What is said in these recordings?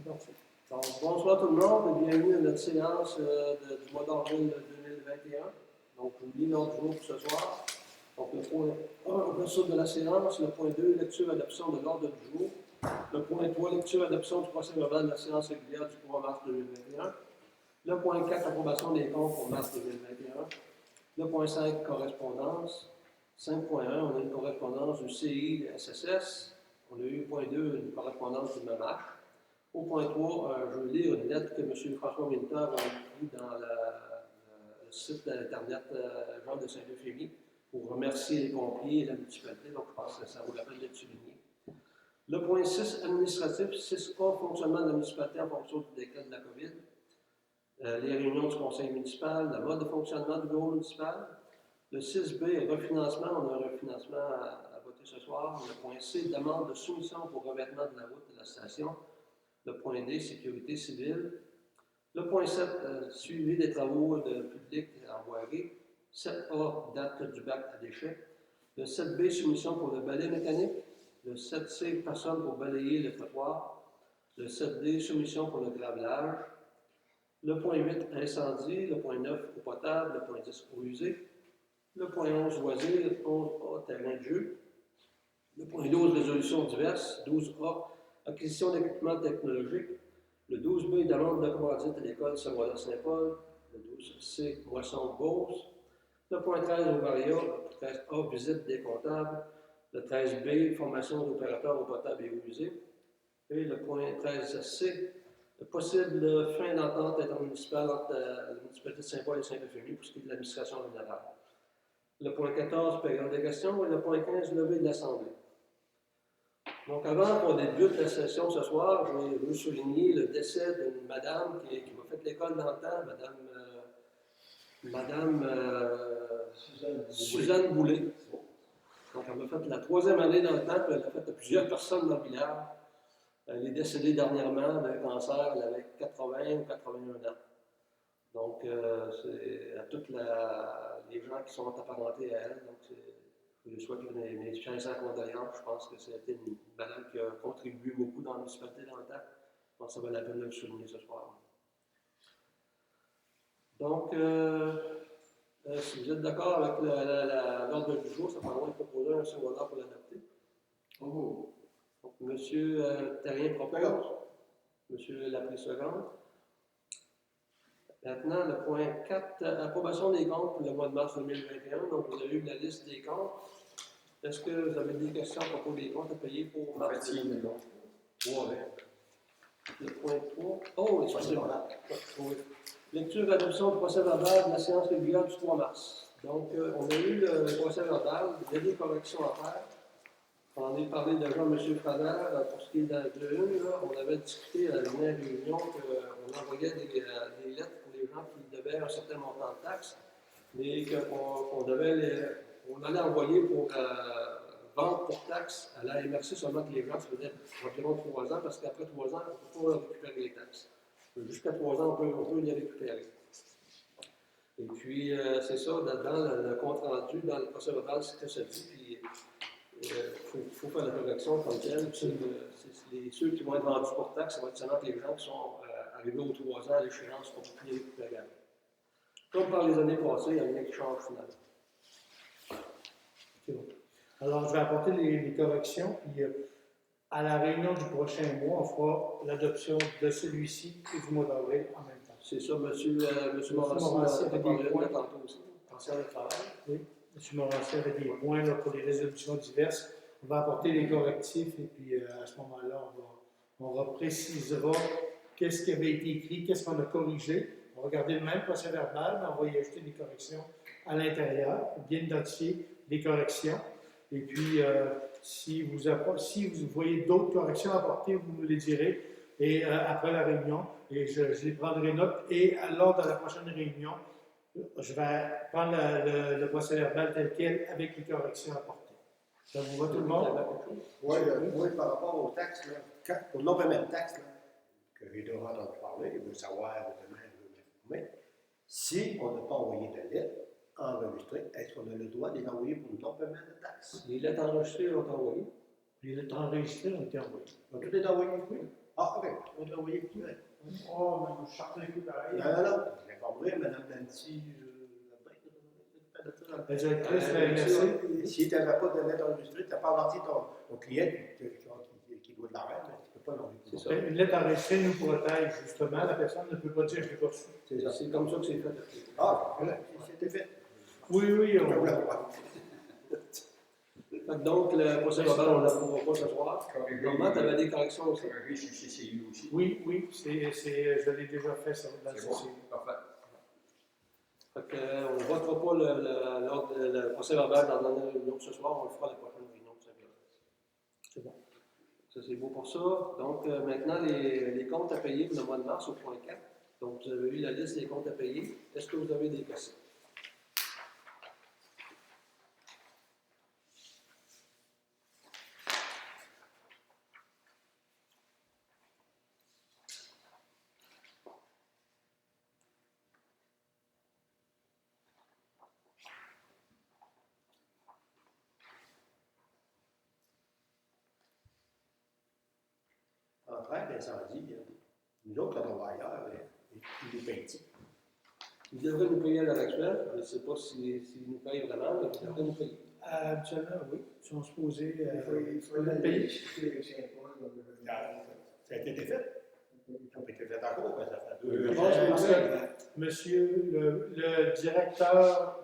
C'est parti. Donc, bonsoir tout le monde et bienvenue à notre séance du mois d'avril 2021. Donc, je vous lis l'ordre du jour pour ce soir. Donc, le point 1, ouverture de la séance. Le point 2, lecture et adoption de l'ordre du jour. Le point 3, lecture et adoption du procès verbal de la séance régulière du 3 mars 2021. Le point 4, approbation des comptes pour mars 2021. Le point 5, correspondance. 5.1, on a une correspondance du CI SSS. On a eu, point 2, une correspondance du MAMAH. Au point 3, je vais lire une lettre que M. François Minter a écrite dans le site Internet Jean de Saint-Euphémie pour remercier les pompiers et la municipalité. Donc, je pense que ça vaut la peine d'être souligné. Le point 6, administratif, 6A, fonctionnement de la municipalité en fonction du décret de la COVID. Les réunions du conseil municipal, le mode de fonctionnement du bureau municipal. Le 6B, refinancement, on a un refinancement à voter ce soir. Le point C, demande de soumission pour revêtement de la route de la station. Le point D, sécurité civile. Le point 7, suivi des travaux de public en voirie. 7A, date du bac à déchets. Le 7B, soumission pour le balai mécanique. Le 7C, personne pour balayer le trottoir. Le 7D, soumission pour le gravelage. Le point 8, incendie. Le point 9, eau potable. Le point 10, eau usée. Le point 11, loisirs. 11A, terrain de jeu. Le point 12, résolutions diverses. 12A, acquisition d'équipements technologiques. Le 12B, demande de commandite à l'école secondaire Saint-Paul. Le 12C, moisson de Beauce. Le point 13, Ovaria. Le 13A, visite des comptables. Le 13B, formation d'opérateurs eau potable et eau usée. Et le point 13C, possible fin d'entente intermunicipale entre la municipalité de Saint-Paul et Saint-Euphémie pour ce qui est de l'administration générale. Le point 14, période de questions. Et le point 15, levée de l'Assemblée. Donc, avant qu'on débute la session ce soir, je veux souligner le décès d'une madame qui m'a fait l'école dans le temps, Madame Suzanne Boulay. Donc, elle m'a fait la 3e année dans le temps, puis elle l'a fait à plusieurs personnes dans le village. Elle est décédée dernièrement d'un cancer, elle avait 80 ou 81 ans. Donc, c'est à tous les gens qui sont apparentés à elle. Donc, je lui souhaite mes sincères condoléances. Je pense que c'était une madame qui a contribué beaucoup dans la municipalité dans le temps. Je pense que ça vaut la peine de le souligner ce soir. Donc, si vous êtes d'accord avec l'ordre du jour, ça prendra de proposer un secondaire pour l'adopter. Oh. Donc, M. Terrien propose. M. Laprie-Seconde. Maintenant, le point 4, approbation des comptes pour le mois de mars 2021. Donc, vous avez eu la liste des comptes. Est-ce que vous avez des questions à propos des comptes à payer pour mars 2021? Oui. Le point 3. Oh, c'est bon. Oui. Lecture et adoption du procès verbal de la séance régulière du 3 mars. Donc, on a eu le procès verbal, il y a des corrections à faire. On en a parlé déjà à M. Frader pour ce qui est de on avait discuté à la dernière réunion qu'on envoyait des lettres pour les gens qui devaient un certain montant de taxes, mais qu'on allait envoyer pour vente pour taxes à la MRC seulement que les gens se faisaient environ 3 ans, parce qu'après 3 ans, on ne peut pas récupérer les taxes. Jusqu'à 3 ans, on peut les récupérer. Et puis, c'est ça, dans le compte rendu, dans le procès verbal, c'est ce que ça dit. Puis, il faut faire la correction comme telle. Ceux qui vont être vendus pour taxes, ça va être seulement les gens qui sont arrivés aux 3 ans à l'échéance pour les récupérer. Comme par les années passées, il y a rien qui change finalement. C'est bon. Alors, je vais apporter les corrections, puis à la réunion du prochain mois, on fera l'adoption de celui-ci et du mois d'avril en même temps. C'est ça, M. Morancy avait parlé de tantôt aussi. Ancien de travail. Oui, M. Morancy avait des points là, pour les résolutions diverses. On va apporter les correctifs et puis à ce moment-là, on reprécisera qu'est-ce qui avait été écrit, qu'est-ce qu'on a corrigé. On va garder le même procès verbal, mais on va y ajouter des corrections à l'intérieur, bien identifier les corrections. Et puis, si vous voyez d'autres corrections à apporter, vous nous les direz. Et après la réunion, et je les prendrai note. Et lors de la prochaine réunion, je vais prendre le procès verbal tel quel avec les corrections apportées. Ça vous va tout le monde? Oui, par rapport aux taxes, au non-paiement de taxes, que j'ai déjà entendu parler, il veut savoir, évidemment, il veut m'informer. Si on n'a pas envoyé de lettres enregistrées, est-ce qu'on a le droit de les envoyer pour le non-paiement de taxes? Les lettres enregistrées ont envoyé. Les lettres enregistrées ont été envoyées. On a tout été envoyé? Oui. Ah, OK. faut l'envoyer plus vite. Oh, mais je charte un coup pareil. Non. Je l'informerai, Mme Nancy, La directrice de la MRC. si tu n'avais pas de lettre enregistrée, tu n'as pas averti ton client qui doit de l'arrêt, mais tu ne peux pas l'enregistrer. C'est ça. Une lettre enregistrée nous protège, justement. La personne ne peut pas dire je l'ai pas reçu. C'est comme ça que c'est fait. Ah, voilà, c'était fait. Oui, Je vous l'envoie. Donc, le procès verbal, on ne l'approuvera pas ce soir. Normalement, tu avais des corrections aussi. Corriger sur CCU aussi. oui, je l'ai déjà fait ça, dans le C'est bon, CCI. parfait. Fait que, on ne votera pas le procès verbal dans la réunion ce soir, on le fera à la prochaine réunion. C'est bon. Ça, c'est beau pour ça. Donc, maintenant, les comptes à payer pour le mois de mars au point 4. Donc, vous avez eu la liste des comptes à payer. Est-ce que vous avez des questions? En train d'incendie, nous autres, quand on va ailleurs, il est payé. Ils devraient nous payer à l'heure actuelle. Je ne sais pas s'ils nous payent vraiment, mais ils devraient nous payer. Habituellement, oui. Ils sont supposés Il faut le la payer. payer. C'est un point. Ça a été fait. Ça n'a pas été fait encore, parce que ça fait 2 Je ans. pense que Parce que, monsieur, le directeur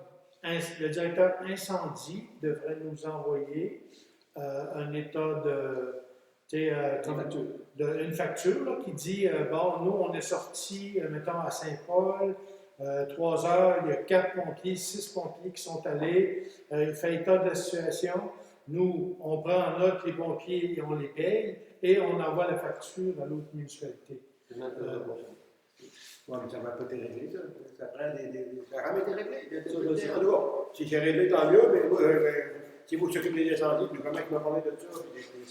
incendie devrait nous envoyer un état de, une facture là, qui dit bon, nous, on est sortis, mettons, à Saint-Paul, 3 heures, il y a 4 pompiers, 6 pompiers qui sont allés, il fait état de la situation. Nous, on prend en note les pompiers et on les paye et on envoie la facture à l'autre municipalité. C'est maintenant. Oui, mais ça va pas été réglé, ça. Ça prend Ça a jamais été réglé. Ça, je sais. En tout cas, si c'est réglé, tant mieux, mais moi, si vous s'occupez des incendies, puis vraiment qui m'a parlé de ça,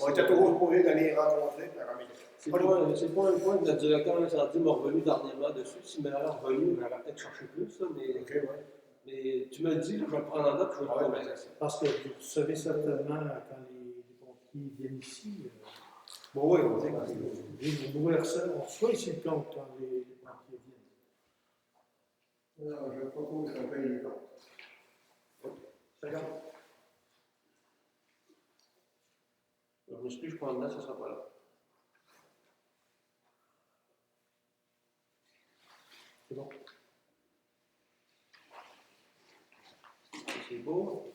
on était toujours supposés d'aller les rencontrer, puis ça a jamais été fait. C'est pas un point que le directeur incendie m'a revenu dernièrement dessus. S'il m'avait revenu, j'aurais peut-être cherché plus, là, mais, OK, ouais. mais tu me le dis, là, je vais le prendre en note, je vais le Ah ouais, prendre. Parce que vous savez certainement, quand les pompiers viennent ici, Bon, oui, on sait quand c'est on reçoit ici le compte quand les pompiers viennent. Non, je propose qu'on paye les comptes. D'accord. Je m'excuse, je prends en note, ça ne sera pas là. C'est bon. C'est beau.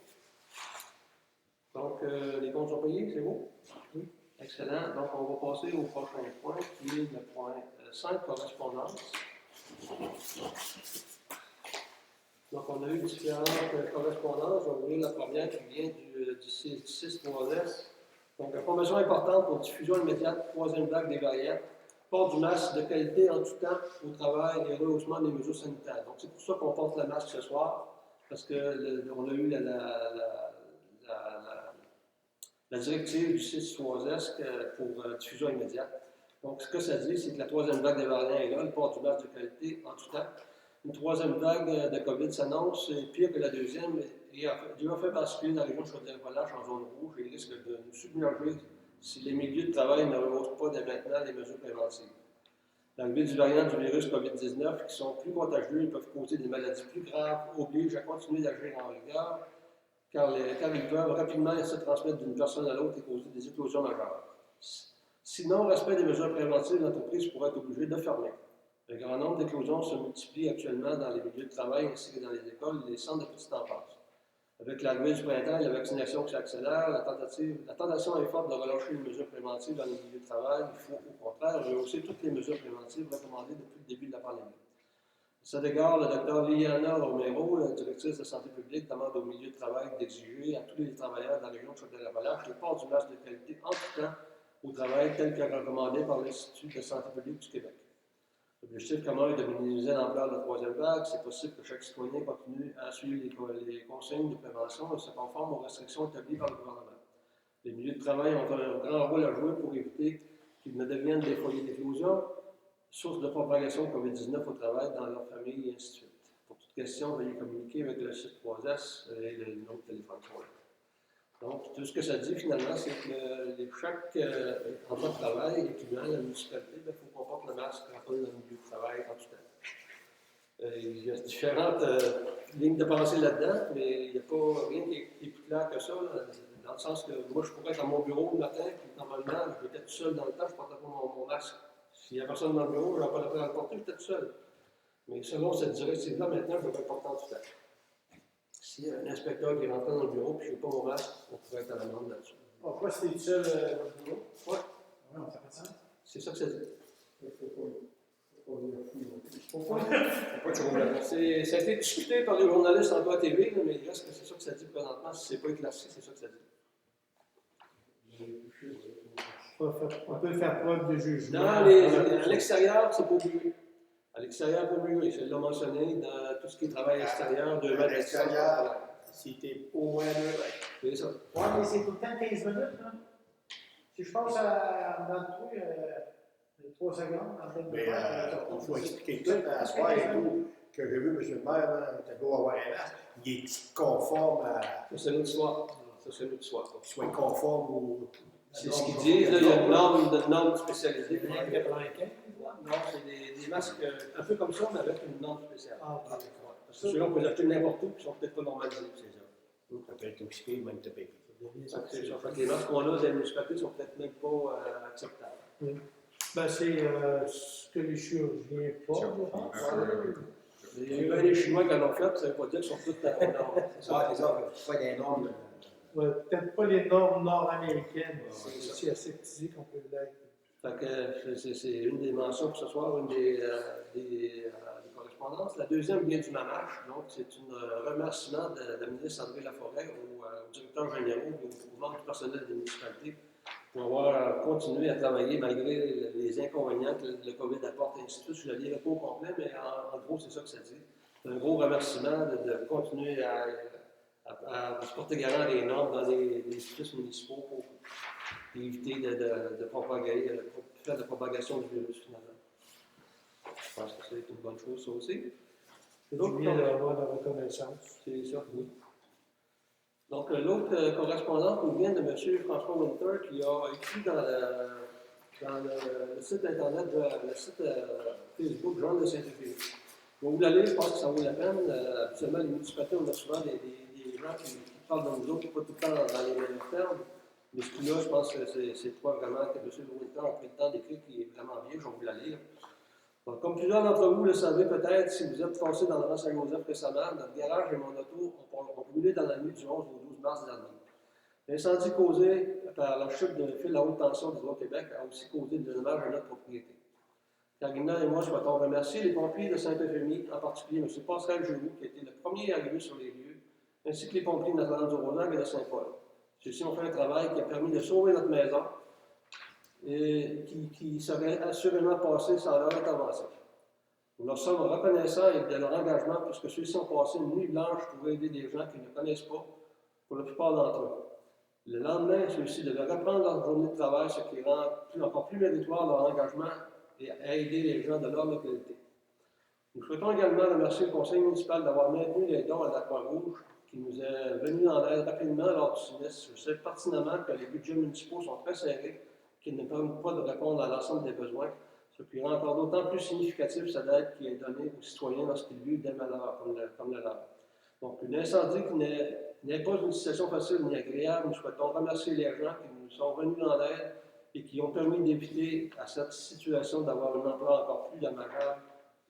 Donc, les comptes sont payés, c'est beau? Oui. Excellent. Donc, on va passer au prochain point, qui est le point 5, correspondance. Donc, on a eu différentes correspondances. Je vais vous lire la première qui vient du 6-3S. Donc, information importante pour diffusion immédiate, troisième vague des variantes. Port du masque de qualité en tout temps au travail et rehaussement des mesures sanitaires. Donc, c'est pour ça qu'on porte le masque ce soir, parce qu'on a eu la directive du 6-3S pour diffusion immédiate. Donc, ce que ça dit, c'est que la troisième vague des variants est là, le port du masque de qualité en tout temps. Une troisième vague de COVID s'annonce, pire que la deuxième, et a fait basculer la région de Chaudière-Appalaches en zone rouge et risque de nous submerger si les milieux de travail ne rehaussent pas dès maintenant les mesures préventives. L'arrivée du variant du virus COVID-19, qui sont plus contagieux et peuvent causer des maladies plus graves, oblige à continuer d'agir en rigueur, car ils peuvent rapidement se transmettre d'une personne à l'autre et causer des éclosions majeures. Sinon, respect des mesures préventives, l'entreprise pourrait être obligée de fermer. Le grand nombre d'éclosions se multiplient actuellement dans les milieux de travail ainsi que dans les écoles et les centres de petite enfance. Avec l'arrivée du printemps et la vaccination qui s'accélère, la tentation est forte de relâcher les mesures préventives dans les milieux de travail. Il faut, au contraire, rehausser toutes les mesures préventives recommandées depuis le début de la pandémie. À cet égard, le Dr Liliana Romero, la directrice de santé publique, demande aux milieux de travail d'exiger à tous les travailleurs de la région de Chaudière-Appalaches le port du masque de qualité en tout temps au travail tel que recommandé par l'Institut de santé publique du Québec. L'objectif commun est de minimiser l'ampleur de la troisième vague. C'est possible que chaque citoyen continue à suivre les consignes de prévention et se conforme aux restrictions établies par le gouvernement. Les milieux de travail ont un grand rôle à jouer pour éviter qu'ils ne deviennent des foyers d'éclosion, source de propagation de COVID-19 au travail, dans leur famille et ainsi de suite. Pour toute question, veuillez communiquer avec le site 3S et le numéro de téléphone. Donc, tout ce que ça dit finalement, c'est que chaque endroit de travail, étudiant, la municipalité, il faut qu'on masque, après dans le milieu de travail, quand tu t'es. Il y a différentes lignes de pensée là-dedans, mais il n'y a pas rien qui est plus clair que ça, là, dans le sens que moi, je pourrais être dans mon bureau le matin, puis normalement, je vais être tout seul dans le temps, je porte pas mon masque. S'il n'y a personne dans le bureau, je n'aurai pas la peine à le porter, j'étais tout seul. Mais selon cette directive-là, maintenant, je vais le porter en tout temps. S'il y a un inspecteur qui est rentré dans le bureau et je n'ai pas mon masque, on pourrait être à l'amende là-dessus. Pourquoi c'était seul dans le bureau? Ouais, Non, ça fait sens. c'est ça que ça dit. Pourquoi? Pourquoi tu roules là? Ça a été discuté par les journalistes en TV, là, mais il reste que c'est ça que ça dit présentement. Si c'est pas éclairci, c'est ça que ça dit. On peut faire preuve de jugement. À l'extérieur, c'est pas obligé. À l'extérieur, pas obligé. Je l'ai mentionné dans tout ce qui est travail extérieur, 2 mètres À l'extérieur, si t'es au moins 2 mètres. C'est ça. Oui, mais c'est tout le temps 15 minutes. Hein? Si je passe dans le trou, 3 secondes, en fait, Mais il faut expliquer tout à soir et tout, que j'ai vu M. le maire, t'as beau avoir un masque, il est conforme à. Ça, c'est l'autre histoire. Ça, c'est l'autre histoire. Qu'il soit conforme au. C'est ce qu'ils disent. Là, il y a une norme spécialisée. Il y a 95. Non, c'est des masques un peu comme ça, mais avec une norme spéciale. Ah, ok. Parce que ceux-là, on peut les acheter n'importe où, puis ils sont peut-être pas normalisés, c'est ça. Ça peut être aussi pire, même te payer. C'est ça. Fait que les masques qu'on a dans les municipalités sont peut-être même pas acceptables. Oui. Ben, c'est ce que les chirurgiens font, je pense. Il y a eu bien des Chinois qui en ont fait, ça ne veut pas dire qu'ils sont tous à la norme. C'est ça, pas des normes. Ouais, peut-être pas les normes nord-américaines, mais Ouais, c'est aussi aseptisé qu'on peut l'être. Fait que c'est une des mentions pour ce soir, une des correspondances. La deuxième vient du MAMACH, donc c'est un remerciement de la ministre André Laforêt au directeur général et aux membres du personnel des municipalités pour avoir continué à travailler malgré les inconvénients que le COVID apporte, et ainsi de suite. Je ne le lirai pas au complet, mais en gros, c'est ça que ça dit. Un gros remerciement de continuer à se porter garant des normes dans les édifices municipaux pour éviter de propager, faire de propagation du virus finalement. Je pense que c'est une bonne chose, ça aussi. C'est du bien d'avoir la reconnaissance. C'est ça, oui. Donc, l'autre correspondante nous vient de M. François Winter qui a écrit dans le site Internet, le site Facebook Jean de Saint-Euphile. Vous l'allez, je pense que ça vaut la peine. Habituellement, les municipalités, on a souvent des gens qui parlent de nous autres, pas tout le temps dans les mêmes termes. Mais celui-là, je pense que c'est quoi vraiment que M. Winter a pris le temps d'écrire qui est vraiment bien, je vais vous la lire. Donc, comme plusieurs d'entre vous le savez peut-être, si vous êtes passé dans le rang Saint-Joseph récemment, notre garage et mon auto ont brûlé dans la nuit du 11 au 12 mars dernier. L'incendie causé par la chute d'un fil à haute tension d'Hydro-Québec a aussi causé des dommages à notre propriété. Carina et moi souhaitons remercier les pompiers de Saint-Euphémie, en particulier M. Pascal Giroux, qui a été le premier arrivé sur les lieux, ainsi que les pompiers de Notre-Dame-du-Rosac et de Saint-Paul. Ceux-ci ont fait un travail qui a permis de sauver notre maison et qui serait assurément passé sans leur intervention. Nous leur sommes reconnaissants de leur engagement puisque ceux-ci ont passé une nuit blanche pour aider des gens qu'ils ne connaissent pas, pour la plupart d'entre eux. Le lendemain, ceux-ci devaient reprendre leur journée de travail, ce qui rend encore plus méritoire leur engagement et à aider les gens de leur localité. Nous souhaitons également remercier le conseil municipal d'avoir maintenu les dons à la Croix-Rouge qui nous est venu en aide rapidement lors du sinistre. Je sais pertinemment que les budgets municipaux sont très serrés, qu'ils ne permettent pas de répondre à l'ensemble des besoins, ce qui rend encore d'autant plus significatif cette aide qui est donnée aux citoyens lorsqu'ils vivent des malheurs comme le leur. Donc, un incendie qui n'est pas une situation facile ni agréable, nous souhaitons remercier les gens qui nous sont venus en aide et qui ont permis d'éviter à cette situation d'avoir une ampleur encore plus dommageable.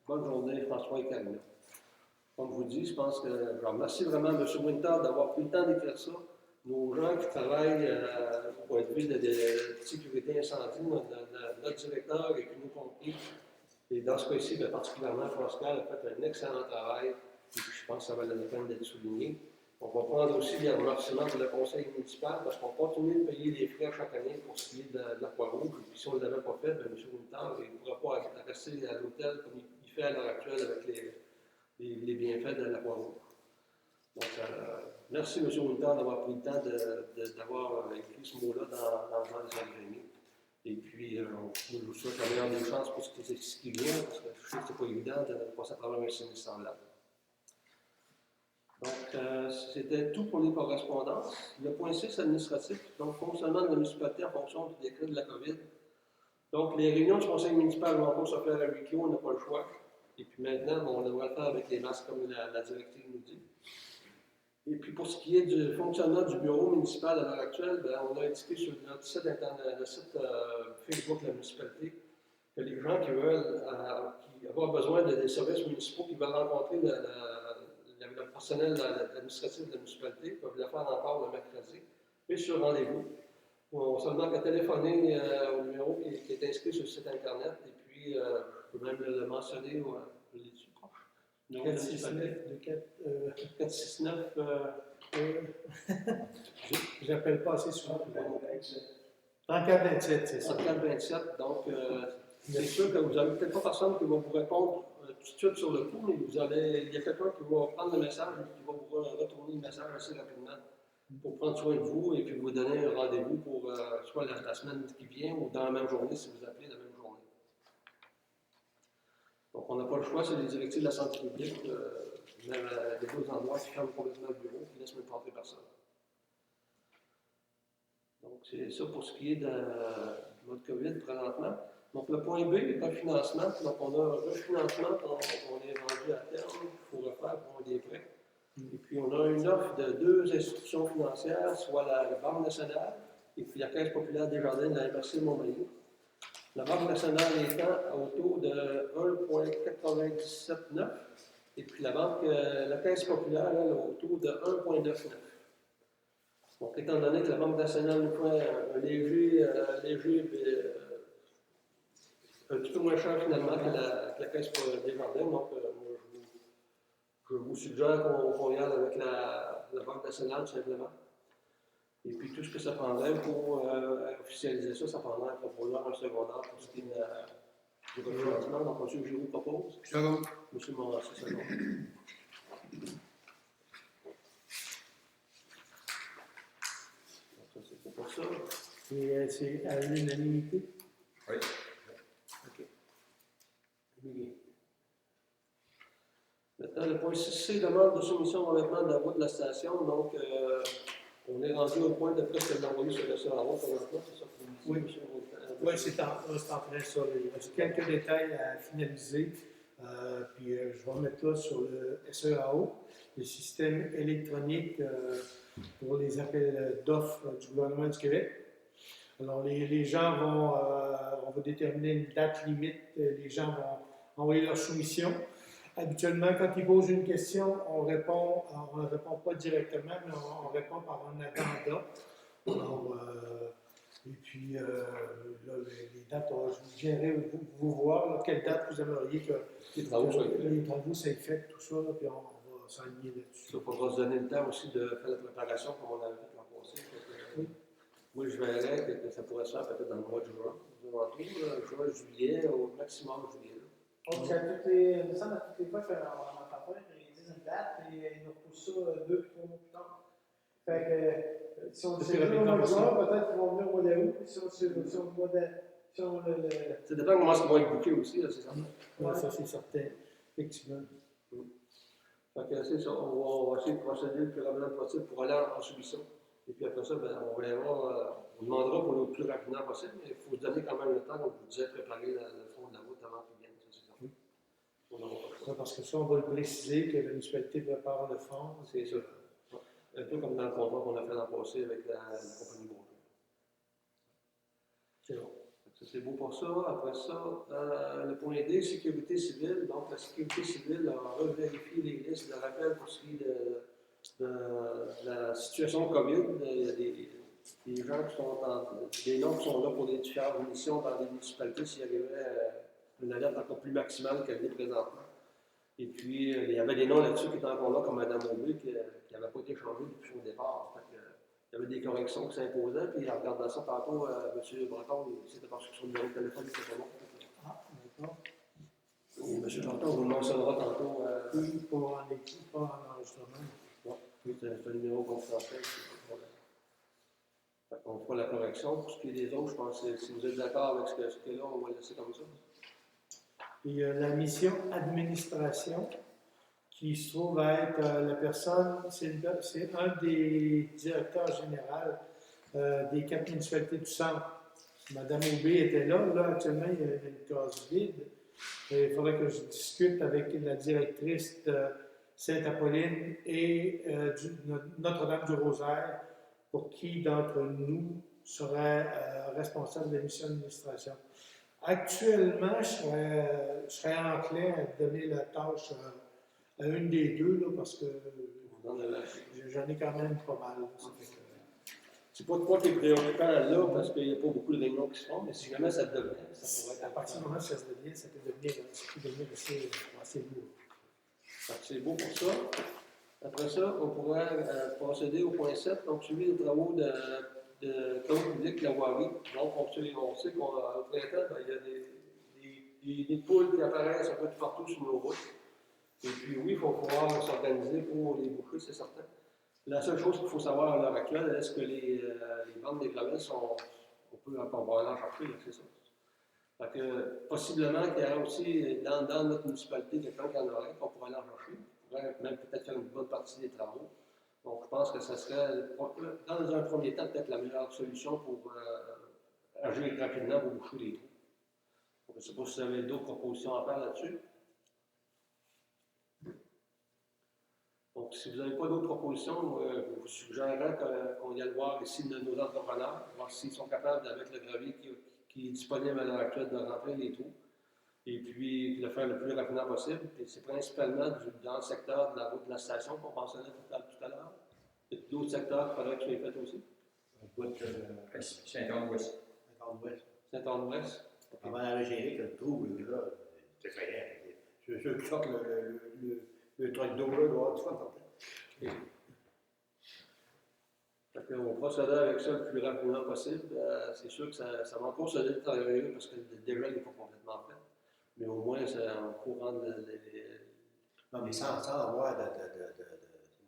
Bonne journée, François et Carina. Comme je vous dis, je pense que je remercie vraiment M. Winter d'avoir pris le temps d'écrire ça. Nos gens qui travaillent au point de vue de sécurité incendie, notre directeur et puis nous compris. Et dans ce cas-ci, particulièrement, Pascal a fait un excellent travail. Et puis, je pense que ça valait la peine d'être souligné. On va prendre aussi les remerciements pour le conseil municipal parce qu'on continue de payer les frais chaque année pour ce qui est de la Croix-Rouge. Et puis si on ne l'avait pas fait, M. Winter il ne pourra pas rester à l'hôtel comme il fait à l'heure actuelle avec les bienfaits de la Croix-Rouge. Donc, merci M. Winter d'avoir pris le temps d'avoir écrit ce mot-là dans le genre de Saint-Jérémy. Et puis, je vous souhaite la meilleure des chances pour ce qui vient, parce que je sais que ce n'est pas évident de passer à travers un sinistre semblable. Donc, c'était tout pour les correspondances. Le point 6 administratif, donc fonctionnement de la municipalité en fonction du décret de la COVID. Donc, les réunions du conseil municipal vont encore se faire à huis clos, on n'a pas le choix. Et puis maintenant, on devrait le faire avec les masques comme la directive nous dit. Et puis pour ce qui est du fonctionnement du bureau municipal à l'heure actuelle, ben, on a indiqué sur notre site internet, le site Facebook de la municipalité, que les gens qui veulent qui avoir besoin des services municipaux, qui veulent rencontrer le personnel administratif de la municipalité, peuvent le faire encore le mercredi, et sur rendez-vous. On seulement qu'à téléphoner au numéro qui est inscrit sur le site internet, et puis je peux même le mentionner, je l'ai-tu proche? 469. J'appelle pas assez souvent. 34-27, c'est ça. 34-27, donc c'est sûr que vous n'avez peut-être pas personne qui va vous répondre tout de suite sur le coup, mais il y a quelqu'un qui va prendre le message et qui va vous retourner le message assez rapidement pour prendre soin de vous et puis vous donner un rendez-vous pour soit la semaine qui vient ou dans la même journée si vous appelez la même journée. Donc on n'a pas le choix, c'est les directives de la santé publique, même à des autres endroits qui ferment complètement le bureau et laissent même pas entrer personne. Donc, c'est ça pour ce qui est du mode COVID présentement. Donc, le point B est un financement. Donc, on a un refinancement, on est rendu à terme, il faut refaire pour des prêts. Et puis, on a une offre de 2 institutions financières, soit la Banque nationale et puis la Caisse populaire des jardins de la MRC Montmagny. La Banque nationale étant au taux de 1,97,9 et puis la Caisse populaire, elle, au taux de 1,99. Donc, étant donné que la Banque nationale nous fait un léger un petit peu moins cher finalement que la Caisse des jardins, donc je vous suggère qu'on y aille avec la Banque nationale tout simplement. Et puis tout ce que ça prendrait pour officialiser ça, ça prendrait un contrôleur, un secondaire pour ce qui est du refinancement. Donc, M. Giroux propose. M. Morancy, second. C'est pour ça. Et c'est à l'unanimité? Oui. OK. Maintenant, le point 6C, demande de soumission de revêtement de la route de la station. Donc, on est rendu au point de presque l'envoyer sur le SEAO présentement. C'est ça que vous me dites, Oui. monsieur Gauthier? Oui, c'est en train de ça. Il reste quelques détails à finaliser. Puis je vais mettre là sur le SEAO, le système électronique pour les appels d'offres du gouvernement du Québec. Alors, les gens on va déterminer une date limite. Les gens vont envoyer leur soumission. Habituellement, quand ils posent une question, on ne répond pas directement, mais on répond par un addenda. Alors, et puis, là, les dates, je viendrai vous voir, là, quelle date vous aimeriez que Les travaux soient faits. les travaux soient faits, tout ça, là, puis on va s'aligner là-dessus. Il faudra se donner le temps aussi de faire la préparation comme on avait fait l'an passé. Oui. Moi, je verrais que ça pourrait se faire peut-être dans le mois de juin. Juin, juillet, au maximum juillet. Donc, il me semble à toutes les fois qu'on entend pas, ils disent une date et ils nous repoussent ça 2 ou 3 mois plus tard. Fait que si on le sait au mois de juin, peut-être qu'ils vont venir au mois d'août, puis si on le mois de. Si on le. Ça dépend comment ça va être booké aussi, là, c'est ça. Ouais, ça, c'est certain, effectivement. Fait que c'est ça, on va essayer de procéder le plus rapidement possible pour aller en soumission. Et puis après ça, ben, on verra, on demandera pour le plus rapidement possible, mais il faut se donner quand même le temps, comme je vous disais, préparer le fond de la route avant qu'il vienne. Oui. On n'aura pas le choix. Ouais, parce que ça, on va le préciser que la municipalité prépare le fonds. C'est ça. Un peu comme dans le contrat qu'on a fait l'an passé avec la compagnie Beaujolais. C'est bon. Ça, c'est beau pour ça. Après ça, le point D, sécurité civile. Donc, la sécurité civile a revérifié les listes de rappel pour ce qui est de la situation COVID. Il y a des gens qui sont des noms qui sont là pour des différentes missions dans les municipalités s'il y avait une alerte encore plus maximale qu'elle est présentement. Et puis, il y avait des noms là-dessus qui étaient encore là, comme Mme Aubry, qui n'avait pas été changé depuis son départ. Fait que, il y avait des corrections qui s'imposaient, puis en regardant ça tantôt, M. Breton, c'était parce que son numéro de téléphone était pas bon. Ah, d'accord. Et M. Breton vous le mentionnera tantôt. Oui, pas en équipe, pas en enregistrement. Ouais, c'est un numéro confidentiel. Fait qu'on fera la correction. Pour ce qui est des autres, je pense que si vous êtes d'accord avec ce qui est là, on va le laisser comme ça. Et la mission administration, qui se trouve à être la personne, c'est un des directeurs généraux des 4 municipalités du centre Madame Aubé était là. Là, actuellement, il y a une case vide. Et il faudrait que je discute avec la directrice de Sainte-Apolline et Notre-Dame-du-Rosaire pour qui d'entre nous serait responsable de la mission d'administration. Actuellement, je serais enclin à donner la tâche à une des deux, là, parce que j'en ai quand même pas mal. Là, ça fait que- C'est pas de quoi qui est préoccupant là, parce qu'il n'y a pas beaucoup de réunions qui se font, mais si jamais ça te devenait, ça pourrait À être partir du moment où ça se devient, ça peut devenir assez lourd. C'est beau pour ça. Après ça, on pourrait procéder au point 7, donc suivi des travaux de travaux publics de la voirie. Donc, on sait qu'au printemps, ben, il y a des poules qui apparaissent un peu de partout sur nos routes. Et puis oui, il faut pouvoir s'organiser pour les boucher, c'est certain. La seule chose qu'il faut savoir à l'heure actuelle, est-ce que les ventes des gravels sont. On peut encore aller en chercher, là, c'est ça. Fait que possiblement qu'il y a aussi dans notre municipalité quelqu'un qui en aurait, qu'on pourrait aller en chercher. On pourrait même peut-être faire une bonne partie des travaux. Donc je pense que ça serait, dans un premier temps, peut-être la meilleure solution pour agir rapidement pour boucher les trous. Je ne sais pas si vous avez d'autres propositions à faire là-dessus. Donc, si vous n'avez pas d'autres propositions, je vous suggérerais qu'on y aille voir ici nos entrepreneurs, voir s'ils sont capables, avec le gravier qui est disponible à l'heure actuelle, de remplir les trous, et puis de le faire le plus rapidement possible. Et c'est principalement dans le secteur de la route de la station qu'on mentionnait tout à l'heure. Il y a d'autres secteurs qu'il faudrait que soient faits aussi. Saint-Anne-Ouest. Saint-Anne-Ouest. Saint-Anne-Ouest. Avant la gérer que le trou, là, c'est effrayant. Ceux qui sortent le truc d'eau, là, doit avoir du fun, certain. On procéder avec ça le plus rapidement possible. C'est sûr que ça va encore se détériorer parce que déjà, il n'est pas complètement fait. Mais au moins, c'est en courant de. Non, mais sans avoir il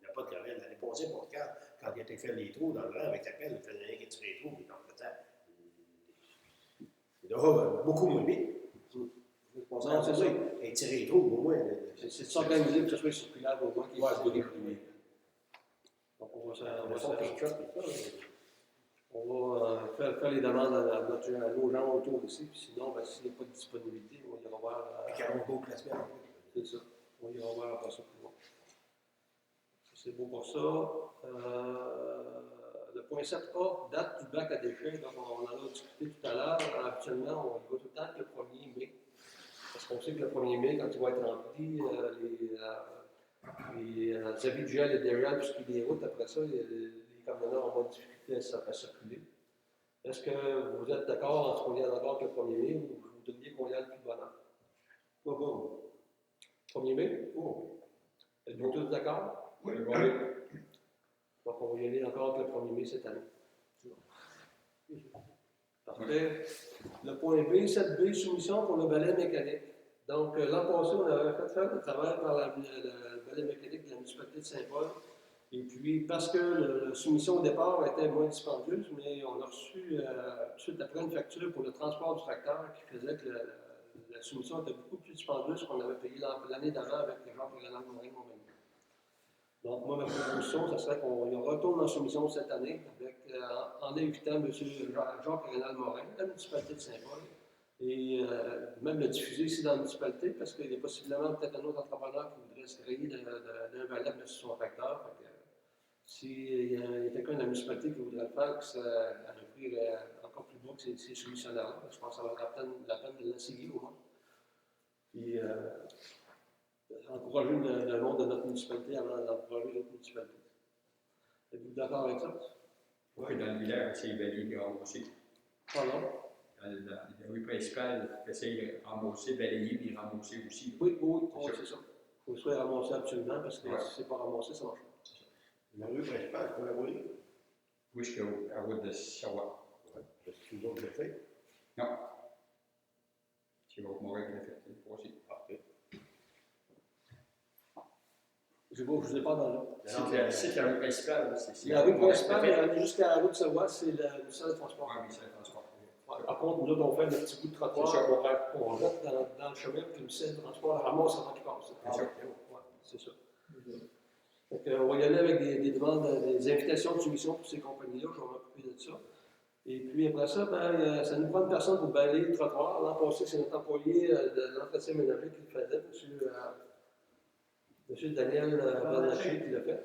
n'y a pas de gravel. L'année passée, pour le cas, quand il a été fait les trous dans le rang avec la pelle, il faisait rien qui tirait les trous, mais dans le temps, il aura beaucoup moins vite. Non, c'est ça. Et tirer les trous, au moins. C'est de s'organiser que ce soit circulaire au moins qu'il y ait des. Donc, on va faire les demandes à nos gens autour ici, puis sinon, ben, s'il n'y a pas de disponibilité, on ira voir. Puis qu'il y a un beau placement. C'est ça. On ira voir après ça plus loin. C'est beau pour ça. Le point 7A, date du bac à déchets. Donc, on en a discuté tout à l'heure. Habituellement, on y va tout le temps le 1er mai. Parce qu'on sait que le 1er mai, quand il va être rempli, les avis de gel et derrière, puisqu'il y a des routes, après ça, les camionneurs ont moins de difficulté à circuler. Est-ce que vous êtes d'accord en ce qu'on y a d'accord que le 1er mai ou vous voudriez qu'on y aille plus bonheur? Pas bon. 1er mai? Oh. Êtes-vous tous d'accord? Oui. Donc, on va y aller encore que le 1er mai cette année. Parfait. Le point B, 7B, soumission pour le balai mécanique. Donc, l'an passé, on avait fait faire le travail par le balai mécanique de la municipalité de Saint-Paul. Et puis, parce que la soumission au départ était moins dispendieuse, mais on a reçu, suite après, une facture pour le transport du tracteur qui faisait que la soumission était beaucoup plus dispendieuse qu'on avait payé l'année d'avant avec Jean-Pierre Morin. Donc, moi, ma proposition, ce serait qu'on y retourne en soumission cette année en invitant M. Jean-Pierre Morin, la municipalité de Saint-Paul, et même le diffuser ici dans la municipalité, parce qu'il y a possiblement peut-être un autre entrepreneur qui voudrait se créer d'un balai sur son tracteur. S'il y a quelqu'un de la municipalité qui voudrait le faire, qui serait à un prix encore plus bas que ces soumissionnaires-là, je pense que ça va être la peine de l'essayer au moins. Puis, encourager le nom de notre municipalité avant d'encourager l'autre municipalité. Êtes-vous d'accord avec ça? Oui, dans le village, c'est Valérie qui a remboursé. Pardon? Dans la rue principale, il essaie de rembourser Valérie puis rembourser aussi. Oui, c'est ça. Il faut que ce soit ramassé absolument parce que si ce n'est pas ramassé, ça marche pas. La rue principale, je peux la voir. Oui, jusqu'à la route de Sherwood. Oui, parce que nous autres, je l'ai fait. Non. C'est votre Morin qui l'a fait, c'est aussi. Parfait. Je ne vous ai pas dans l'eau. C'est la rue principale, c'est La rue principale, jusqu'à la route de Sherwood, c'est le seul transport. Oui, c'est le transport. Par contre, nous, on fait des petits bouts de trottoir, on jette dans le chemin, puis le ciel de transport la ramasse avant qu'il passe. C'est ça. Donc, on va y aller avec des demandes, des invitations de soumission pour ces compagnies-là, je vais m'occuper de ça. Et puis après ça, ben, ça nous prend une personne pour balayer le trottoir. L'an passé, c'est notre employé de l'entretien ménager qui le faisait, M. Daniel Bernacchi qui l'a fait.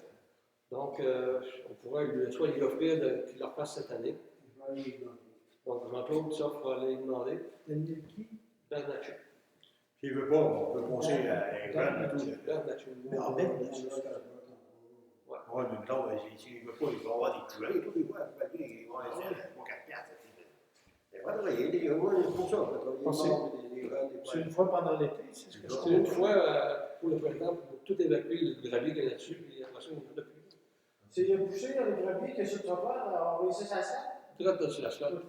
Donc, on pourrait soit lui offrir qu'il le refasse cette année. Donc, Jean-Claude s'offre à lui demander. Daniel qui? Bernacchi. S'il ne veut pas, on peut penser à un jeune et tout. Bernacchi. Ah, ben, ouais, en même temps, s'il ne veut pas, il va avoir des culés et tout, il va travailler, il va avoir 3-4 piastres. Il va travailler, moi, pour ça, il va travailler des jeunes, des C'est une fois pendant l'été, c'est ce que je C'est une fois pour le printemps, pour tout évacuer le gravier qu'il y a là-dessus, puis après ça, il n'y en a plus. C'est le boucher dans le gravier que sur le trottoir, on va essayer ça salle. Direct dessus la salle.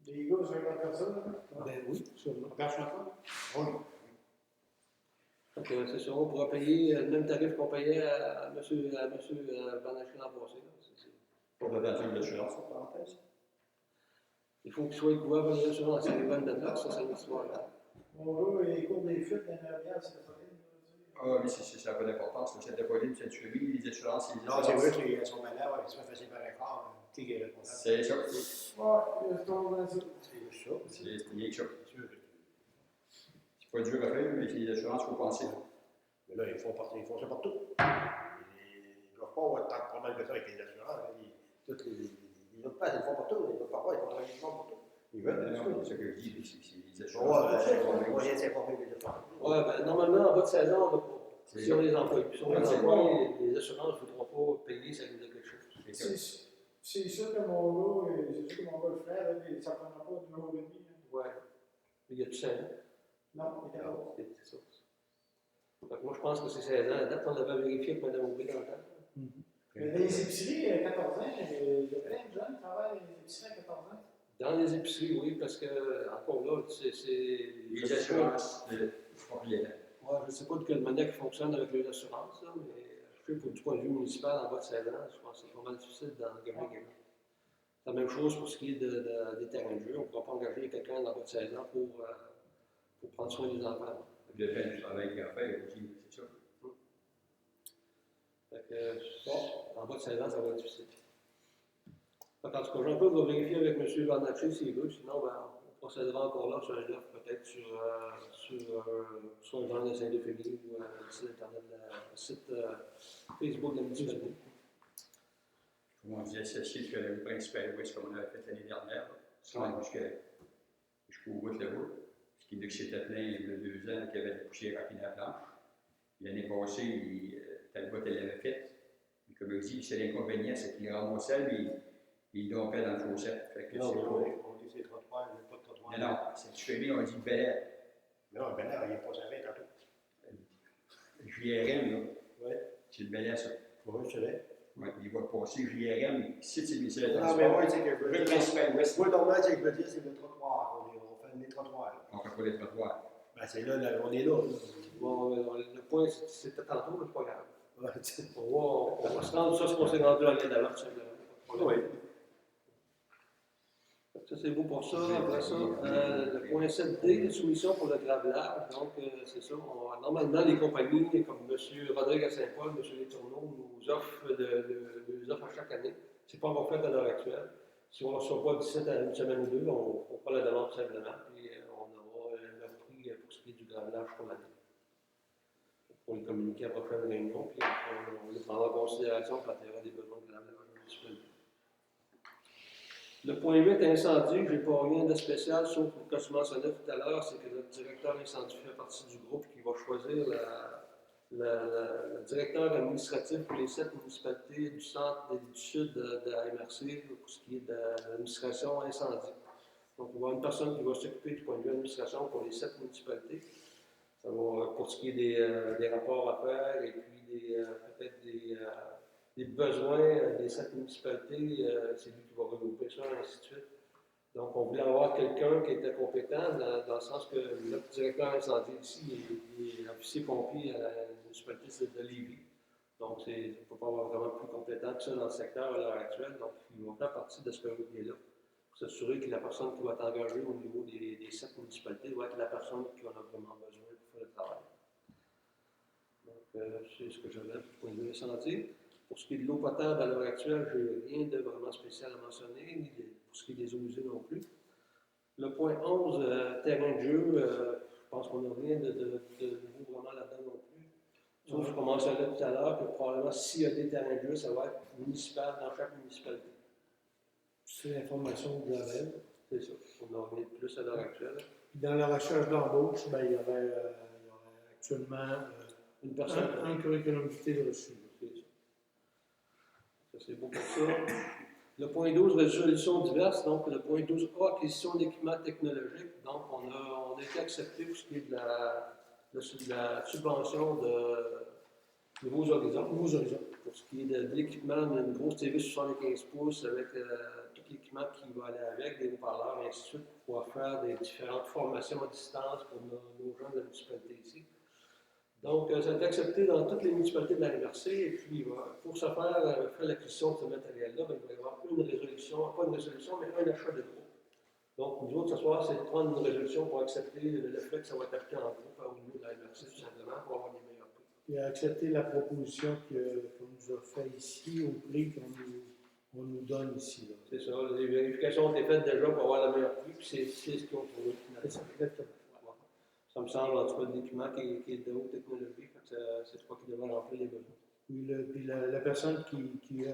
Les gars, vous avez pas ça, là? Ben oui, sûrement. Oui. Donc, c'est sûr, on pourra payer le même tarif qu'on payait à M. Bernacchi l'an passé. Pour le danger de l'assurance, en parenthèse. Il faut qu'il soit couvert par les assurances. C'est les vannes de place, ça, c'est une histoire là. Mon gars, il court des fuites dans la rivière, c'est pas Ah oui, ça n'a pas d'importance. Le chef de police, c'est suivi, les assurances, les Non, assurances. c'est vrai qu'ils sont malades, ouais, ils se font passer par un corps, qui est responsable. C'est ça. Ouais, il tombe dans ça. C'est juste ça. C'est rien que ça. C'est sûr. C'est pas dur à faire, mais les assurances, il faut penser. Mais là, ils font ça partout. Ils ne doivent pas avoir tant de problèmes que ça avec les assurances. Ils n'ont pas, ils le font partout. Ils ne peuvent pas avoir, ils font travailler partout. Ils veulent. Non, c'est ce que je dis, c'est les Ouais, assurances. il moyen de s'informer des assurances. Ouais, ben, normalement, en bas de 16 ans, on va pas. C'est Si on ça. les emploie. Si on les C'est emploie, bon. les assurances ne voudront pas payer, ça nous dit quelque chose. C'est ça. C'est sûr que mon gars, c'est sûr que mon gars le ferait, là, ça ne prendra pas 2 jours et demi. Ouais. Mais il y a du 16 ans. Non, il est là. C'est ça. Donc, moi, je pense que c'est 16 ans. À date, on l'avait vérifié avec Mme Aubry dans le temps. Mais dans les épiceries, à 14 ans, il y a plein de jeunes qui travaillent dans les épiceries à 14 ans. Dans les épiceries, oui, parce que, encore là, c'est. Les assurances de propriétaires. Ouais, je ne sais pas de quelle manière ils fonctionnent avec les assurances, là, mais je sais que du point de vue municipal, en bas de 16 ans, je pense que c'est pas mal difficile d'engager quelqu'un. C'est la même chose pour ce qui est des terrains de jeu. On ne pourra pas engager quelqu'un en bas de 16 ans pour prendre soin des enfants. Le fait du travail qu'il a fait aussi, c'est ça. Fait que, en bas de 16 ans, ça va être difficile. Fait qu'en tout cas, Jean-Claude va vérifier avec M. Bernacchi s'il veut, sinon, ben, on procédera encore là sur un offre, peut-être sur soit un genre de Saint-Denis ou un site internet, un site Facebook de la municipalité. Comme on disait, ceci sur le principal ouest, comme on avait fait l'année dernière, sans jusqu'au bout de la route. Ce qui dit que c'était plein il y a 2 ans, qu'il y avait des poussières à la planche. L'année passée, Talbot, elle l'avait faite. Mais comme je dis, c'est l'inconvénient, c'est qu'il ramassait, mais il dompait dans le fossé. Fait que Non, c'est mais pas. on dit c'est trottoir, il n'y a pas de trottoir. Non, c'est du chemin, on dit Bel Air. Non, ben là, il n'est pas jamais tantôt. JRM, là. Oui. C'est le Bel Air, ça. Oui, je sais. Ouais, il va passer JRM, ici, c'est le Non, mais moi, c'est que je veux Le dire. principal ouest. Moi, normalement, c'est que je veux dire, c'est le trottoir. On fait des trottoirs. On ne fait pas les trottoirs. Ben, c'est là, on est là. Bon, le point, c'était tantôt, mais c'est pas grave. Ouais, tu sais. On va se rendre ça, ce qu'on s'est rendu l'année d'avant, tout simplement. Oui. Ça, c'est beau pour ça. Après ça, le point 7D, soumission pour le gravelage. Donc, c'est ça. Normalement, les compagnies comme M. Rodrigue à Saint-Paul, M. Letourneau nous offrent des offres à chaque année. Ce n'est pas encore fait à l'heure actuelle. Si on ne reçoit pas d'ici à une semaine ou deux, on fera la demande simplement. Puis on aura leur prix pour ce qui est du gravelage pour l'année. Pour les communiquer à la prochaine réunion, puis on les prendra en considération quand il y aura des besoins de gravelage municipal. Le point 8, incendie, je n'ai pas rien de spécial, sauf ce que je mentionnais tout à l'heure, c'est que notre directeur incendie fait partie du groupe qui va choisir le directeur administratif pour les 7 municipalités du centre et du sud de la MRC pour ce qui est de l'administration incendie. Donc, il va y avoir une personne qui va s'occuper du point de vue administration pour les 7 municipalités. Ça va, pour ce qui est des rapports à faire et puis peut-être des besoins des 7 municipalités, c'est lui qui va regrouper ça, et ainsi de suite. Donc, on voulait avoir quelqu'un qui était compétent dans le sens que notre directeur incendie ici est officier pompier à la municipalité de Lévis. Donc, on ne peut pas avoir vraiment plus compétent que ça dans le secteur à l'heure actuelle. Donc, il va faire partie de ce comité-là pour s'assurer que la personne qui va être engagée au niveau des 7 municipalités va être la personne qui en a vraiment besoin pour faire le travail. Donc, c'est ce que j'avais du point de vue incendie. Pour ce qui est de l'eau potable, à l'heure actuelle, je n'ai rien de vraiment spécial à mentionner, ni pour ce qui est des eaux usées non plus. Le point 11, terrain de jeu, je pense qu'on n'a rien de nouveau vraiment là-dedans non plus. Sauf comme on mentionnait tout à l'heure, que probablement s'il y a des terrains de jeu, ça va être municipal dans chaque municipalité. C'est l'information de Gravel. C'est ça. On en revient plus à l'heure actuelle. Puis dans la recherche d'embauche, ben, il y aurait actuellement Une personne. un curriculum vitae de reçu. C'est ça. Ça, c'est beau pour ça. Le point 12, résolutions diverses. Donc, le point 12A, acquisition d'équipements technologiques. Donc, on a été accepté pour ce qui est de la subvention de Nouveaux Horizons. Nouveaux horizons. Pour ce qui est de l'équipement, on a une grosse TV 75 pouces avec tout l'équipement qui va aller avec, des haut-parleurs, et ainsi de suite, pour pouvoir faire des différentes formations à distance pour nos gens de la municipalité ici. Donc, ça a été accepté dans toutes les municipalités de la MRC, et puis pour se faire l'acquisition de ce matériel-là, ben, il va y avoir une résolution, pas une résolution, mais un achat de groupe. Donc, nous autres, ce soir, c'est de prendre une résolution pour accepter le fait que ça va être acheté en groupe au niveau de la MRC, tout simplement, pour avoir les meilleurs prix. Il a accepté la proposition qu'on nous a faite ici au prix qu'on nous donne ici. Là. C'est ça, les vérifications ont été faites déjà pour avoir le meilleur prix, puis c'est ce qu'ils ont trouvé C'est ça, finalement. exactement. Ça me semble en tout cas l'équipement qui est de haute technologie, c'est quoi qui devrait remplir les besoins. Puis la personne qui a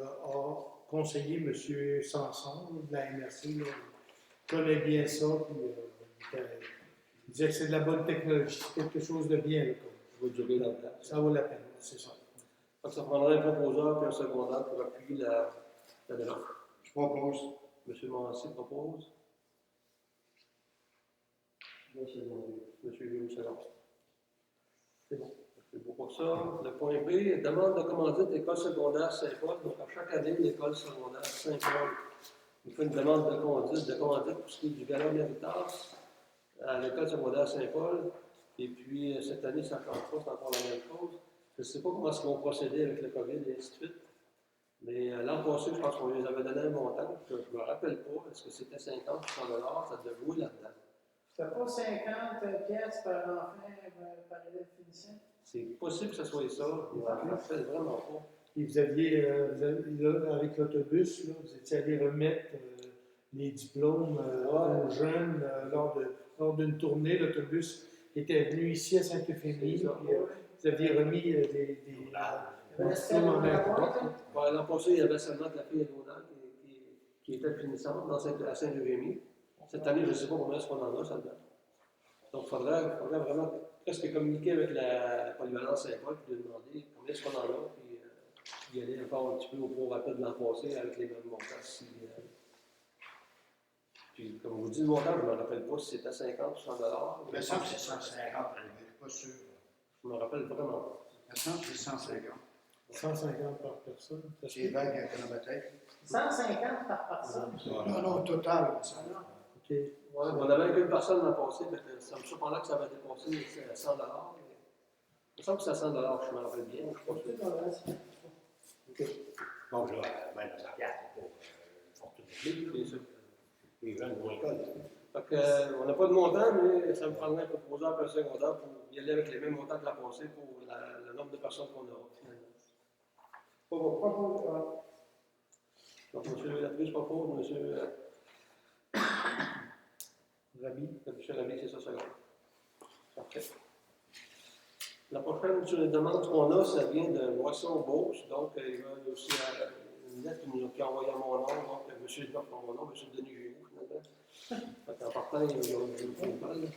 conseillé M. Sanson de la MRC là, connaît bien ça. Puis, il disait que c'est de la bonne technologie, c'est quelque chose de bien. Là, Je vais durer dans le temps. ça vaut la peine, c'est ça. Donc, ça prendrait un proposeur et un secondaire pour appuyer la démarche. Je propose. M. Morancy propose. Moi, c'est bon. M. Guillaume Second. C'est bon. C'est beau pour ça. Le point B, demande de commandite école secondaire Saint-Paul. Donc, à chaque année, l'école secondaire Saint-Paul nous fait une demande de commandite pour ce qui est du gala Méritas à l'école secondaire Saint-Paul. Et puis, cette année, ça ne change pas, c'est encore la même chose. Je ne sais pas comment ils vont procéder avec le COVID et ainsi de suite. Mais l'an passé, je pense qu'on les avait donné un montant que je ne me rappelle pas. Est-ce que c'était 50 ou 100 $? Ça devait jouer là-dedans. C'était pas 50 pièces par enfant par élève finissant? C'est possible que ce soit ça. Je ne me rappelle vraiment pas. Et vous aviez, là, avec l'autobus, là, vous étiez allé remettre les diplômes aux jeunes lors d'une tournée. L'autobus était venu ici à Sainte-Euphémie. C'est ça. Puis, vous aviez remis des diplômes en même temps. Ouais, l'an passé, il y avait seulement de la fille Donald qui était finissante à Saint-Euphémie. Cette année, je ne sais pas combien est-ce qu'on en a, ça dedans. Donc, il faudrait vraiment presque communiquer avec la polyvalence Saint-Paul et lui demander combien est-ce qu'on en a, puis y aller encore un petit peu au pro rapide de l'an passé avec les mêmes montants. Puis, comme je vous dis, le montant, je ne me rappelle pas si c'était 50 ou 100 $. Il me semble que c'est 150, mais je ne suis pas sûr. Je me rappelle vraiment pas. Il me semble que c'est 150. 150 par personne. C'est vague à ma tête. 150 par personne. Non, au total, il me semble. OK. Ouais, on avait qu'une personne l'an passé, mais ça me surprendrait que ça avait dépassé 100 $. Il me semble que c'est à 100 $, je me rappelle bien. Je pense que OK. Donc là, même 100 $, c'est pas une fortune de bien sûr. les jeunes vont à l'école. Fait que, on n'a pas de montant, mais ça me prendrait un proposeur et un secondaire pour y aller avec les mêmes montants que l'an passé pour le nombre de personnes qu'on aura finalement. Pas bon. Propose. Donc, M. Laprise propose, M. Rabi. M. Rabi, c'est ça, second. Parfait. La prochaine demande qu'on a, ça vient de Moisson-Beauce. Donc, il y a aussi une lettre qui a envoyé à mon nom. Donc, M. Edouard pour mon nom, M. Denis Giroux, finalement. Fait qu'en partant, il y a une balle.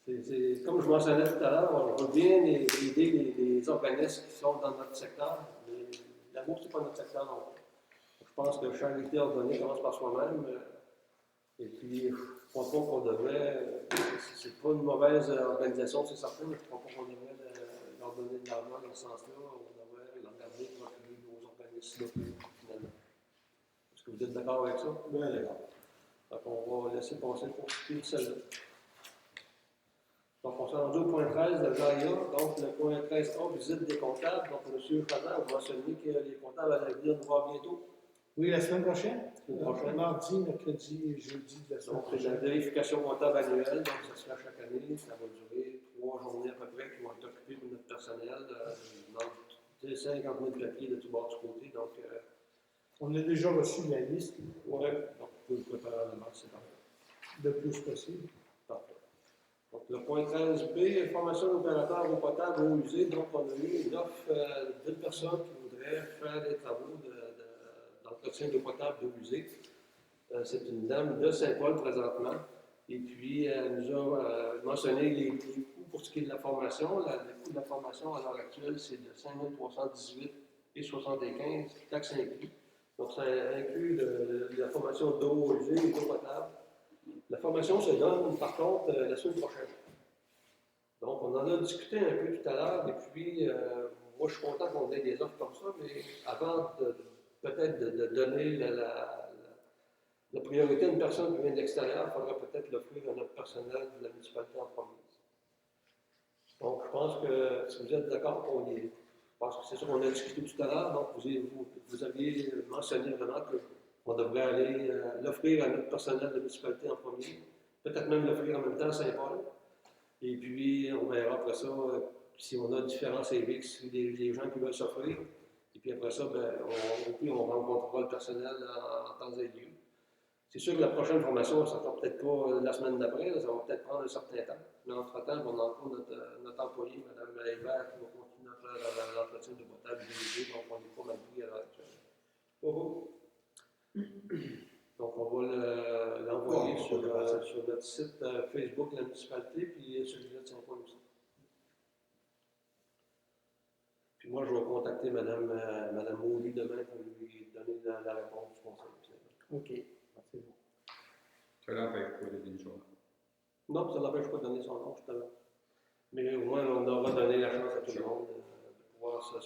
Mais c'est comme je mentionnais tout à l'heure, on veut bien aider les organismes qui sont dans notre secteur. Mais la bourse, ce n'est pas notre secteur non plus. Je pense que charité ordonnée commence par soi-même. Et puis, je ne crois pas qu'on devrait. C'est pas une mauvaise organisation, c'est certain, mais je ne crois pas qu'on devrait leur donner de l'argent dans ce sens-là. On devrait leur garder pour appuyer nos organismes locaux, finalement. Est-ce que vous êtes d'accord avec ça? Oui, d'accord. Donc, on va laisser passer pour celle-là. Donc, on s'est rendu au point 13 de l'AIA. Donc, le point 13A, visite des comptables. Donc, M. Fadin a mentionné que les comptables allaient venir nous voir bientôt. Oui, la semaine prochaine. La semaine prochaine. Mardi, mercredi et jeudi de la semaine Donc, c'est la prochaine. vérification comptable annuelle. Donc, ça se fait chaque année. Ça va durer 3 journées à peu près qui vont être occupées pour notre personnel. Dans 50 000 papiers de tout bord du côté. Donc, On a déjà reçu la liste ouais, donc vous pouvez le préparer à l'avance, c'est parfait. le plus possible. Parfait. Donc, le point 13B, formation d'opérateurs eau potable, eau usée. Donc, on a eu une offre d'une personne qui voudrait faire des travaux d'entretien d'eau potable d'eau usée. C'est une dame de Saint-Paul présentement. Et puis, elle nous a mentionné les coûts pour ce qui est de la formation. Le coût de la formation à l'heure actuelle, c'est de 5 318,75 $, taxes inclus. Donc, ça inclut la formation d'eau usée et d'eau potable. La formation se donne, par contre, la semaine prochaine. Donc, on en a discuté un peu tout à l'heure, et puis, moi, je suis content qu'on ait des offres comme ça, mais avant peut-être de donner la priorité à une personne qui vient de l'extérieur, il faudrait peut-être l'offrir à notre personnel de la municipalité en premier. Donc, je pense que si vous êtes d'accord, je pense que c'est ça qu'on a discuté tout à l'heure. Donc, vous aviez mentionné vraiment qu'on devrait aller l'offrir à notre personnel de la municipalité en premier, peut-être même l'offrir en même temps à Saint-Paul. Et puis, on verra après ça si on a différents CV, si des gens qui veulent s'offrir. Et puis après ça, on rencontrera le personnel en temps et lieu. C'est sûr que la prochaine formation, ça ne sera peut-être pas la semaine d'après, ça va peut-être prendre un certain temps. Mais entre-temps, on a encore notre employé, Mme Hébert, qui va continuer à faire l'entretien de potable dirigé, donc on n'est pas mal pris à l'heure actuelle. Donc on va l'envoyer sur notre site Facebook de la municipalité, puis celui-là de Saint-Paul aussi. Puis moi, je vais contacter Mme Maury demain pour lui donner la réponse du conseil. OK, c'est bon. Ça l'empêche pas de donner son nom. Non, ça n'empêche pas de donner son nom tout à l'heure. Mais au moins, on aura donné la chance à tout le monde de pouvoir se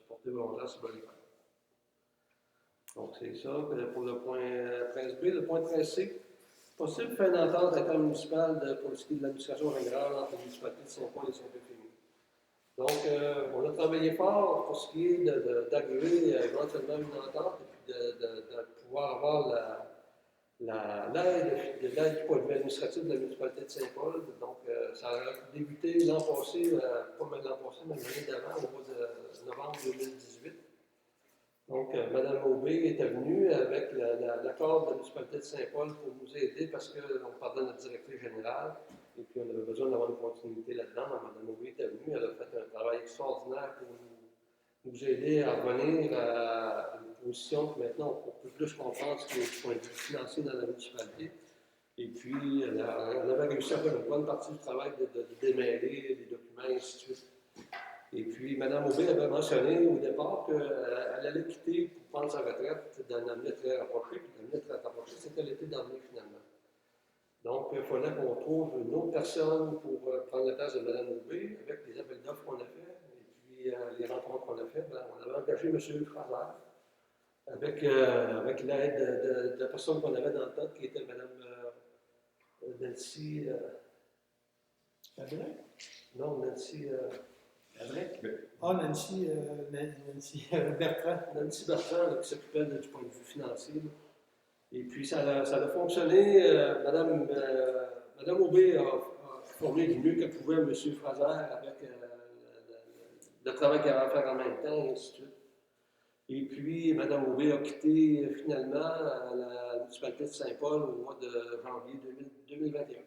porter volontaire si vous voulez le faire. Donc, c'est ça pour le point 13B. Le point 13C, possible fin d'entente intermunicipale pour ce qui est de l'administration générale entre les municipalités de Saint-Paul et Saint-Euphémie. Donc, on a travaillé fort pour ce qui est d'arriver éventuellement une entente et puis de pouvoir avoir l'aide du point de vue administratif de la municipalité de Saint-Paul. Donc, ça a débuté l'an passé, pas même l'an passé, mais l'année d'avant, au mois de novembre 2018. Donc, Mme Aubé était venue avec l'accord de la municipalité de Saint-Paul pour nous aider parce qu'on parlait de notre directrice générale et puis on avait besoin d'avoir une continuité là-dedans. Mme Aubé était venue, elle a fait un travail extraordinaire pour nous aider à revenir à une position que maintenant on peut plus comprendre ce qui est du point de vue financier dans la municipalité. Et puis, elle avait réussi à faire une bonne partie du travail de démêler les documents et ainsi de suite. Et puis, Mme Aubé avait mentionné au départ qu'elle allait quitter pour prendre sa retraite d'un avenir très rapproché. Puis l'avenir très rapproché, c'était l'été dernier, finalement. Donc, il fallait qu'on trouve une autre personne pour prendre la place de Mme Aubé avec les appels d'offres qu'on a fait. Et puis, les rencontres qu'on a faites, on avait engagé M. Fraser avec l'aide de la personne qu'on avait dans le temps, qui était Mme Nancy. Non, Nancy. Nancy Bertrand. Nancy Bertrand, qui s'occupait du point de vue financier. Et puis, ça a fonctionné. Madame Aubé a formé du mieux qu'elle pouvait M. Fraser avec le travail qu'elle avait à faire en même temps, et ainsi de suite. Et puis, Mme Aubé a quitté finalement la municipalité de Saint-Paul au mois de janvier 2021.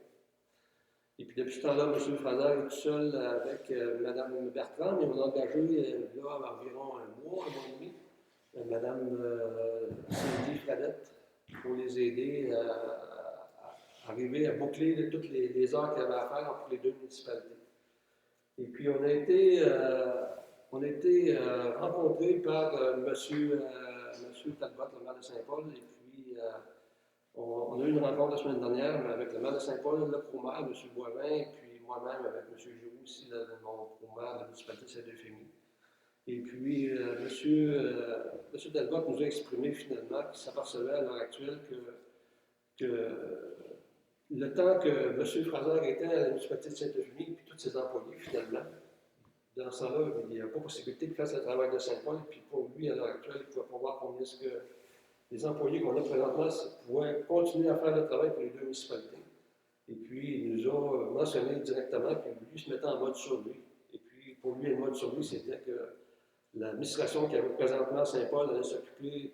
Et puis, depuis ce temps-là, M. Fraser est tout seul avec Mme Bertrand, mais on a engagé, là, environ un mois et demi, Mme Cindy Fradette pour les aider à arriver à boucler toutes les heures qu'il y avait à faire pour les deux municipalités. Et puis, on a été rencontrés par M. Talbot, le maire de Saint-Paul, et puis on a eu une rencontre la semaine dernière avec le maire de Saint-Paul, le pro-maire, M. Boivin, et puis moi-même avec M. Giroux, aussi, mon pro-maire de la municipalité de Saint-Euphémie. Et puis, M. Talbot nous a exprimé finalement qu'il s'apercevait à l'heure actuelle que le temps que M. Fraser était à la municipalité de Saint-Euphémie, puis tous ses employés, finalement, dans ce temps-là, il n'y a pas possibilité de faire ce travail de Saint-Paul, puis pour lui, à l'heure actuelle, il ne pouvait pas voir combien est-ce que les employés qu'on a présentement pouvaient continuer à faire le travail pour les deux municipalités. Et puis, ils nous ont mentionné directement que lui se mettait en mode survie. Et puis, pour lui, le mode survie, c'était que l'administration qui avait présentement à Saint-Paul allait s'occuper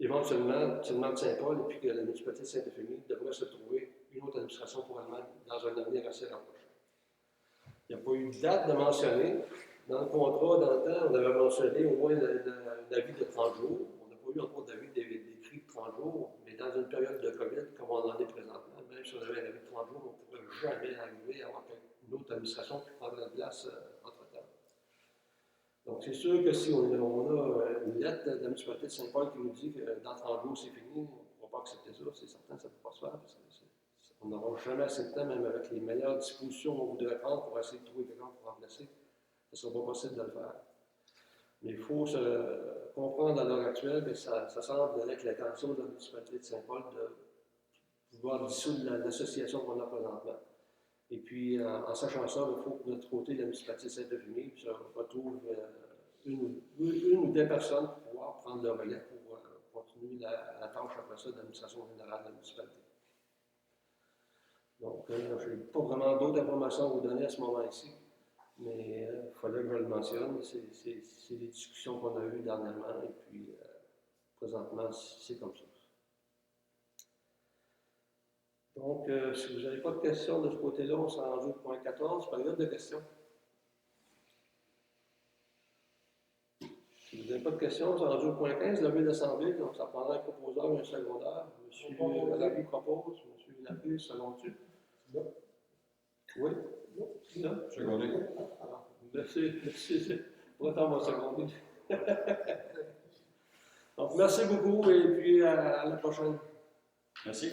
éventuellement seulement de Saint-Paul, et puis que la municipalité de Sainte-Euphémie devrait se trouver une autre administration pour elle-même dans un avenir assez rapproché. Il n'y a pas eu de date de mentionner. Dans le contrat, dans le temps, on avait mentionné au moins l'avis de 30 jours. On n'a pas eu encore d'avis d'écrit de 30 jours, mais dans une période de COVID, comme on en est présentement, même si on avait un avis de 30 jours, on ne pourrait jamais arriver à avoir une autre administration qui prendrait place entre-temps. Donc, c'est sûr que si on a une lettre de la municipalité de Saint-Paul qui nous dit que dans 30 jours, c'est fini, on ne pourra pas accepter ça. C'est certain que ça ne peut pas se faire parce qu'on n'aura jamais assez de temps, même avec les meilleures dispositions qu'on voudrait prendre pour essayer de trouver quelqu'un pour remplacer. Ce ne sera pas possible de le faire. Mais il faut se comprendre à l'heure actuelle que ça semble être l'intention de la municipalité de Saint-Paul de pouvoir dissoudre l'association qu'on a présentement. Et puis, en sachant ça, il faut que de notre côté, la municipalité de Sainte-Euphémie se retrouve une ou deux personnes pour pouvoir prendre le relais pour continuer la tâche après ça de l'administration générale de la municipalité. Donc, je n'ai pas vraiment d'autres informations à vous donner à ce moment-ci, mais il fallait que je le mentionne. C'est des discussions qu'on a eues dernièrement, et puis présentement, c'est comme ça. Donc, si vous n'avez pas de questions de ce côté-là, on s'est rendu au point 14, période de questions. Si vous n'avez pas de questions, on s'est rendu au point 15, levée d'assemblée, donc ça prendra un proposeur et un secondaire. Monsieur Larry propose, monsieur Larry, second-tu? Non. Oui? Non? Secondé. Merci. Pourtant, on va seconder. Donc, merci beaucoup et puis à la prochaine. Merci.